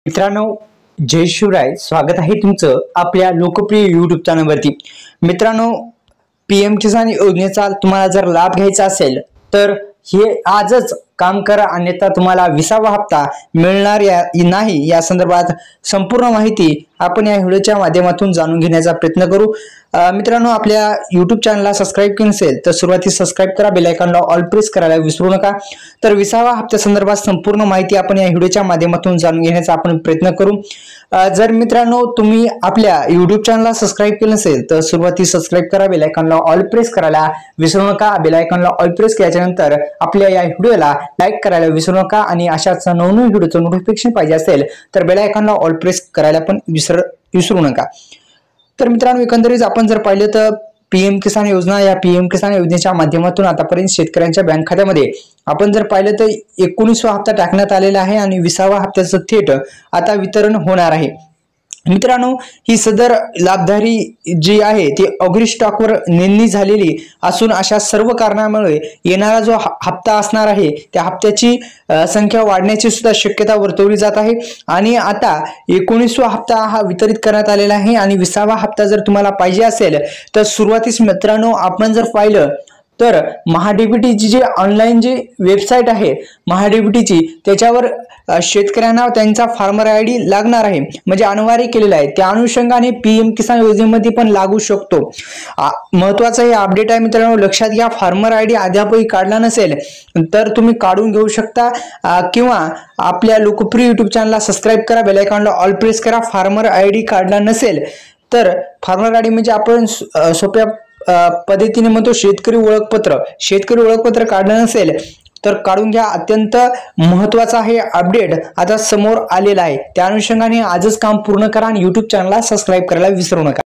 मित्रांनो, जय शिवराय. स्वागत आहे तुमचं आपल्या लोकप्रिय YouTube चॅनलवरती. मित्रांनो, PM किसान योजनेचा तुम्हाला जर लाभ घ्यायचा असेल तर हे आजच काम करा, अन्यथा तुम्हाला 20वा हप्ता मिळणार नाही या संदर्भात संपूर्ण माहिती आपण या व्हिडिओच्या माध्यमातून जाणून घेण्याचा प्रयत्न करू. मित्रांनो, आपल्या YouTube चॅनलला सबस्क्राइब केलं नसेल तर सुरुवातीला सबस्क्राइब करा, बेल आयकॉनला ऑल प्रेस करायला विसरू नका. तर 20वा हप्त्या संदर्भात संपूर्ण माहिती आपण या व्हिडिओच्या माध्यमातून जाणून घेण्याचा आपण प्रयत्न करू. जर मित्रांनो तुम्ही आपल्या YouTube चॅनलला सबस्क्राइब केलं नसेल तर सुरुवातीला सबस्क्राइब करा, बेल आयकॉनला ऑल प्रेस करायला विसरू नका. बेल आयकॉनला ऑल प्रेस केल्यानंतर आपल्या या व्हिडिओला लाईक करायला विसरू नका आणि अशाच नवनवीन व्हिडिओचं नोटिफिकेशन पाहिजे असेल तर बेल आयकॉनला ऑल प्रेस करायला पण विसरू नका. तर मित्रांनो, एकंदरीत आपण जर पाहिलं तर PM किसान योजना, या PM किसान योजनेच्या माध्यमातून आतापर्यंत शेतकऱ्यांच्या बँक खात्यामध्ये आपण जर पाहिलं तर 19वा हप्ता टाकण्यात आलेला आहे आणि 20वा हप्त्याचं थेट आता वितरण होणार आहे. मित्रांनो, ही सदर लाभधारी जी आहे ती अग्री स्टॉकवर नोंदणी झालेली असून अशा सर्व कारणामुळे येणारा जो हप्ता असणार आहे त्या हप्त्याची संख्या वाढण्याची सुद्धा शक्यता वर्तवली जात आहे. आणि आता 19वा हप्ता हा वितरित करण्यात आलेला आहे आणि 20वा हप्ता जर तुम्हाला पाहिजे असेल तर सुरुवातीस मित्रांनो आपण जर पाहिलं तर महाडीबीटीची जी ऑनलाईन जी वेबसाईट आहे महाडीबीटीची, त्याच्यावर शेतकऱ्यांना त्यांचा फार्मर ID लागणार आहे, म्हणजे अनिवार्य केलेला आहे. त्या अनुषंगाने PM किसान योजनेमध्ये पण लागू शकतो. महत्वाचं हे अपडेट आहे मित्रांनो, लक्षात घ्या. फार्मर ID अद्यापही काढला नसेल तर तुम्ही काढून घेऊ शकता किंवा आपल्या लोकप्रिय YouTube चॅनलला सबस्क्राइब करा, बेल आयकॉनला ऑल प्रेस करा. फार्मर ID काढला नसेल तर फार्मर ID म्हणजे आपण सोप्या पद्धतीने म्हणतो शेतकरी ओळखपत्र काढलं नसेल तर काढून घ्या. अत्यंत महत्वाचा हे अपडेट आता समोर आलेला आहे. त्या अनुषंगाने आजच काम पूर्ण करा आणि YouTube चॅनलला सबस्क्राइब करायला विसरू नका.